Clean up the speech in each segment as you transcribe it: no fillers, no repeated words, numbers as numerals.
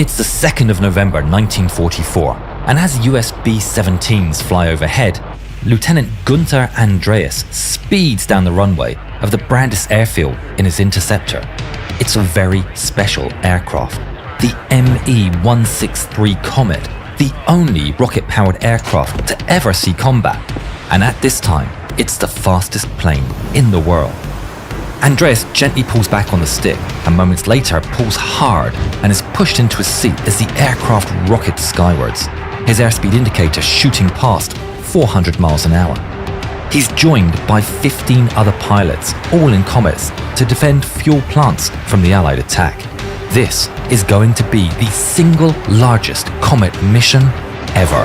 It's the 2nd of November 1944, and as US B-17s fly overhead, Lieutenant Gunther Andreas speeds down the runway of the Brandis airfield in his interceptor. It's a very special aircraft, the Me-163 Komet, the only rocket-powered aircraft to ever see combat, and at this time, it's the fastest plane in the world. Andreas gently pulls back on the stick and moments later pulls hard and is pushed into his seat as the aircraft rockets skywards, his airspeed indicator shooting past 400 miles an hour. He's joined by 15 other pilots, all in Komets, to defend fuel plants from the Allied attack. This is going to be the single largest Komet mission ever.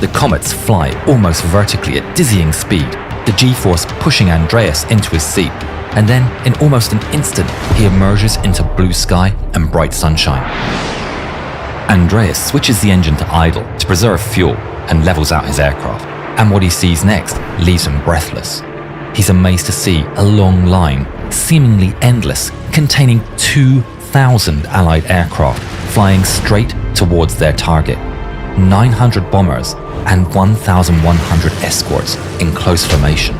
The Komets fly almost vertically at dizzying speed, the G-force pushing Andreas into his seat, and then in almost an instant he emerges into blue sky and bright sunshine. Andreas switches the engine to idle to preserve fuel and levels out his aircraft, and what he sees next leaves him breathless. He's amazed to see a long line, seemingly endless, containing 2,000 Allied aircraft flying straight towards their target. 900 bombers and 1,100 escorts in close formation.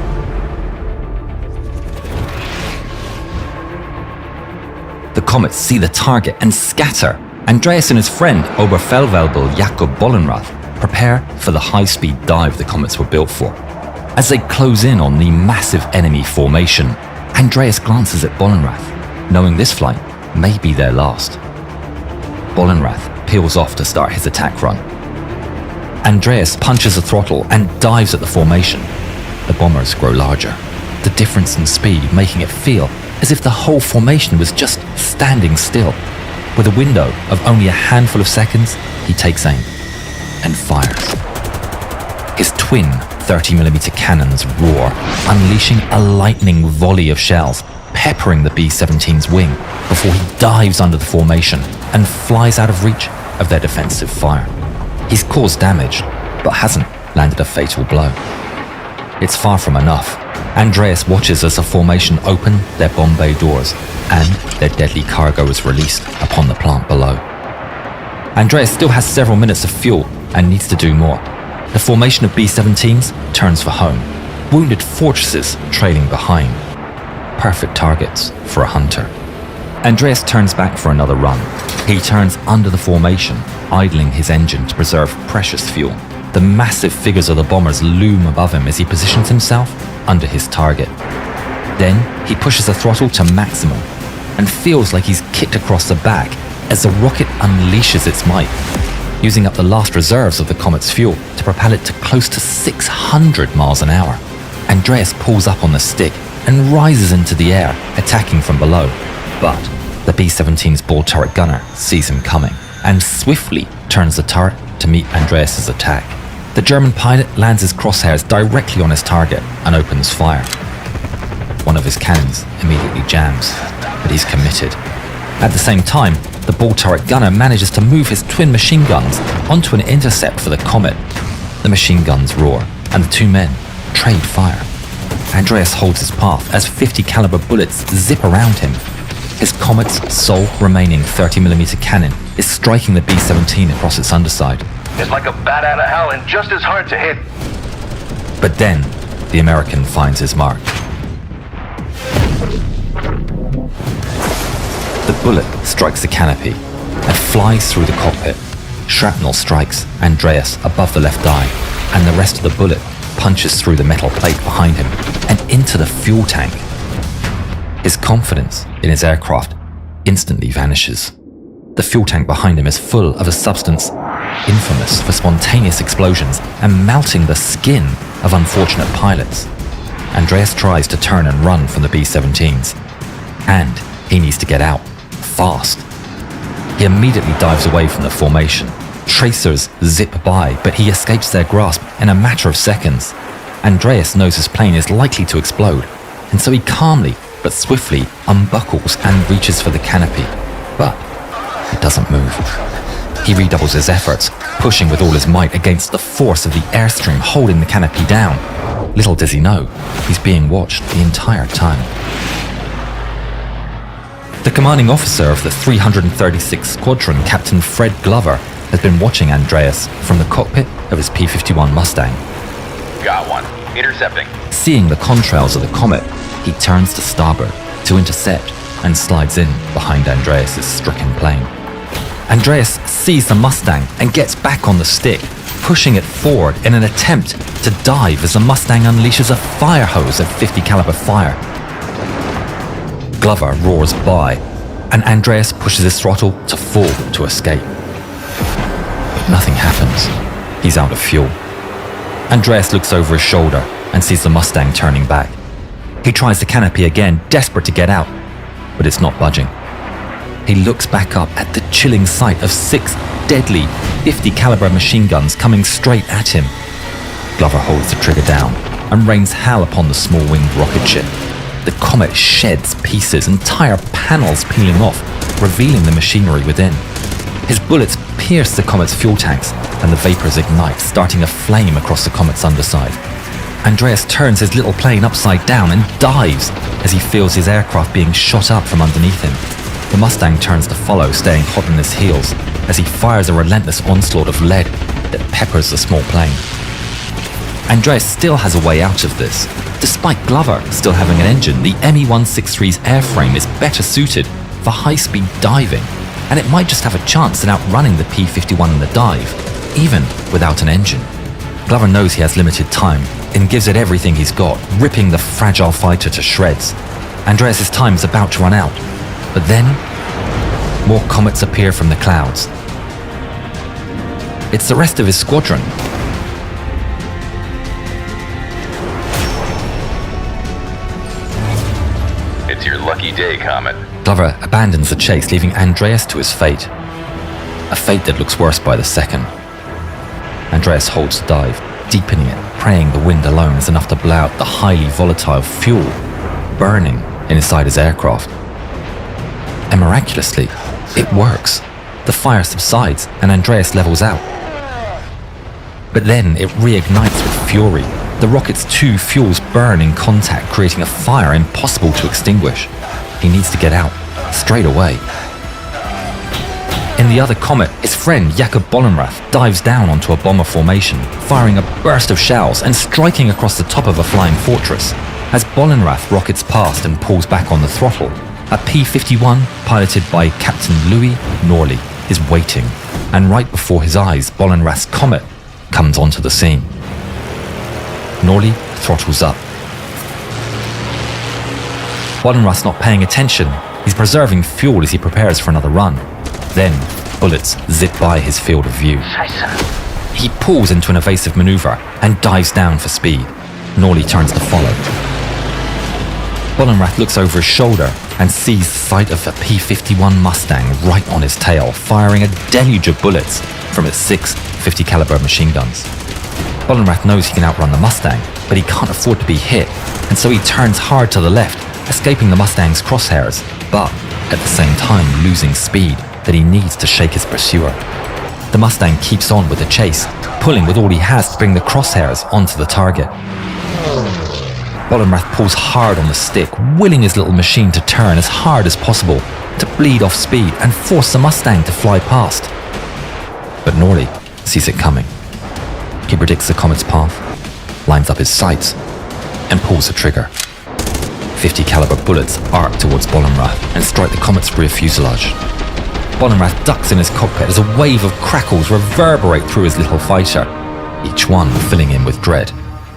The Komets see the target and scatter. Andreas and his friend, Oberfeldwebel Jakob Bollenrath, prepare for the high-speed dive the Komets were built for. As they close in on the massive enemy formation, Andreas glances at Bollenrath, knowing this flight may be their last. Bollenrath peels off to start his attack run. Andreas punches the throttle and dives at the formation. The bombers grow larger, the difference in speed making it feel as if the whole formation was just standing still. With a window of only a handful of seconds, he takes aim and fires. His twin 30mm cannons roar, unleashing a lightning volley of shells, peppering the B-17's wing before he dives under the formation and flies out of reach of their defensive fire. He's caused damage, but hasn't landed a fatal blow. It's far from enough. Andreas watches as the formation open their bomb bay doors and their deadly cargo is released upon the plant below. Andreas still has several minutes of fuel and needs to do more. The formation of B-17s turns for home, wounded fortresses trailing behind. Perfect targets for a hunter. Andreas turns back for another run. He turns under the formation, idling his engine to preserve precious fuel. The massive figures of the bombers loom above him as he positions himself under his target. Then he pushes the throttle to maximum and feels like he's kicked across the back as the rocket unleashes its might, using up the last reserves of the Komet's fuel to propel it to close to 600 miles an hour. Andreas pulls up on the stick and rises into the air, attacking from below. But the B-17's ball turret gunner sees him coming and swiftly turns the turret to meet Andreas's attack. The German pilot lands his crosshairs directly on his target and opens fire. One of his cannons immediately jams, but he's committed. At the same time, the ball turret gunner manages to move his twin machine guns onto an intercept for the Komet. The machine guns roar, and the two men trade fire. Andreas holds his path as 50 caliber bullets zip around him. His Komet's sole remaining 30mm cannon is striking the B-17 across its underside. It's like a bat out of hell and just as hard to hit. But then, the American finds his mark. The bullet strikes the canopy and flies through the cockpit. Shrapnel strikes Andreas above the left eye, and the rest of the bullet punches through the metal plate behind him and into the fuel tank. His confidence in his aircraft instantly vanishes. The fuel tank behind him is full of a substance infamous for spontaneous explosions and melting the skin of unfortunate pilots. Andreas tries to turn and run from the B-17s, and he needs to get out, fast. He immediately dives away from the formation. Tracers zip by, but he escapes their grasp in a matter of seconds. Andreas knows his plane is likely to explode, and so he calmly but swiftly unbuckles and reaches for the canopy. But it doesn't move. He redoubles his efforts, pushing with all his might against the force of the airstream holding the canopy down. Little does he know, he's being watched the entire time. The commanding officer of the 336th Squadron, Captain Fred Glover, has been watching Andreas from the cockpit of his P-51 Mustang. Got one. Intercepting. Seeing the contrails of the Komet, he turns to starboard to intercept and slides in behind Andreas' stricken plane. Andreas sees the Mustang and gets back on the stick, pushing it forward in an attempt to dive as the Mustang unleashes a fire hose of .50 caliber fire. Glover roars by, and Andreas pushes his throttle to full to escape. But nothing happens. He's out of fuel. Andreas looks over his shoulder and sees the Mustang turning back. He tries the canopy again, desperate to get out, but it's not budging. He looks back up at the chilling sight of 6 deadly .50 caliber machine guns coming straight at him. Glover holds the trigger down and rains hell upon the small-winged rocket ship. The Komet sheds pieces, entire panels peeling off, revealing the machinery within. His bullets pierce the Komet's fuel tanks, and the vapors ignite, starting a flame across the Komet's underside. Andreas turns his little plane upside down and dives as he feels his aircraft being shot up from underneath him. The Mustang turns to follow, staying hot on his heels, as he fires a relentless onslaught of lead that peppers the small plane. Andreas still has a way out of this. Despite Glover still having an engine, the Me-163's airframe is better suited for high-speed diving, and it might just have a chance at outrunning the P-51 in the dive, even without an engine. Glover knows he has limited time and gives it everything he's got, ripping the fragile fighter to shreds. Andreas' time is about to run out, but then more comets appear from the clouds. It's the rest of his squadron. It's your lucky day, Komet. Glover abandons the chase, leaving Andreas to his fate. A fate that looks worse by the second. Andreas holds the dive, deepening it, praying the wind alone is enough to blow out the highly volatile fuel burning inside his aircraft. And miraculously, it works. The fire subsides and Andreas levels out. But then it reignites with fury. The rocket's 2 fuels burn in contact, creating a fire impossible to extinguish. He needs to get out, straight away. In the other Komet, his friend Jakob Bollenrath dives down onto a bomber formation, firing a burst of shells and striking across the top of a flying fortress. As Bollenrath rockets past and pulls back on the throttle, a P-51, piloted by Captain Louis Norley, is waiting, and right before his eyes, Bollenrath's Komet comes onto the scene. Norley throttles up. Bollenrath's not paying attention. He's preserving fuel as he prepares for another run. Then, bullets zip by his field of view. He pulls into an evasive maneuver and dives down for speed. Norley turns to follow. Bollenrath looks over his shoulder and sees the sight of a P-51 Mustang right on his tail, firing a deluge of bullets from its 6 .50 caliber machine guns. Bollenrath knows he can outrun the Mustang, but he can't afford to be hit, and so he turns hard to the left, escaping the Mustang's crosshairs, but at the same time losing speed that he needs to shake his pursuer. The Mustang keeps on with the chase, pulling with all he has to bring the crosshairs onto the target. Bollenrath pulls hard on the stick, willing his little machine to turn as hard as possible to bleed off speed and force the Mustang to fly past. But Norley sees it coming. He predicts the Komet's path, lines up his sights, and pulls the trigger. .50 caliber bullets arc towards Bollenrath and strike the Komet's rear fuselage. Bollenrath ducks in his cockpit as a wave of crackles reverberate through his little fighter, each one filling him with dread.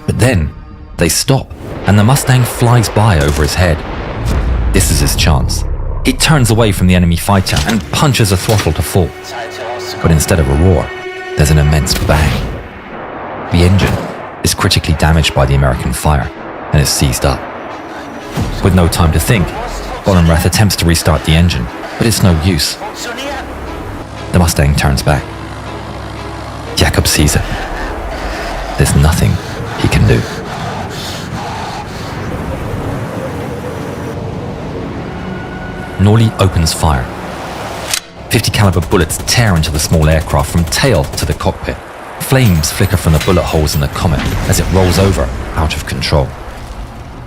But then, they stop, and the Mustang flies by over his head. This is his chance. He turns away from the enemy fighter and punches the throttle to full. But instead of a roar, there's an immense bang. The engine is critically damaged by the American fire and is seized up. With no time to think, Bollenrath attempts to restart the engine, but it's no use. The Mustang turns back. Jakob sees it. There's nothing he can do. Norley opens fire. .50 caliber bullets tear into the small aircraft from tail to the cockpit. Flames flicker from the bullet holes in the Komet as it rolls over, out of control.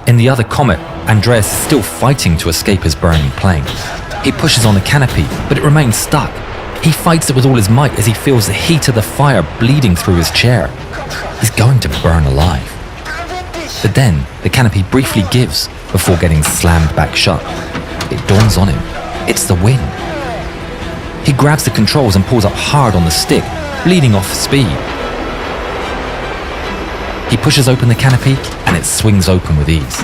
In the other Komet, Andreas is still fighting to escape his burning plane. He pushes on the canopy, but it remains stuck. He fights it with all his might as he feels the heat of the fire bleeding through his chair. He's going to burn alive. But then, the canopy briefly gives before getting slammed back shut. It dawns on him. It's the wind. He grabs the controls and pulls up hard on the stick, bleeding off speed. He pushes open the canopy and it swings open with ease.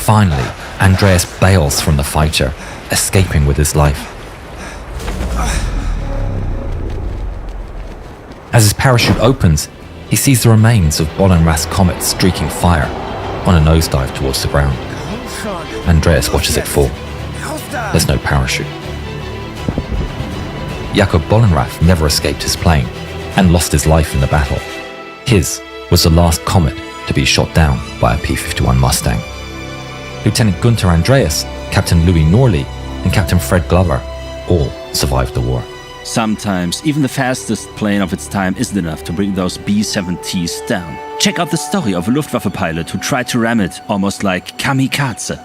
Finally, Andreas bails from the fighter, escaping with his life. As his parachute opens, he sees the remains of Bollenrath's Komet streaking fire on a nosedive towards the ground. Andreas watches it fall. There's no parachute. Jakob Bollenrath never escaped his plane and lost his life in the battle. His was the last Komet to be shot down by a P-51 Mustang. Lieutenant Gunther Andreas, Captain Louis Norley, and Captain Fred Glover all survived the war. Sometimes, even the fastest plane of its time isn't enough to bring those B-7Ts down. Check out the story of a Luftwaffe pilot who tried to ram it, almost like kamikaze.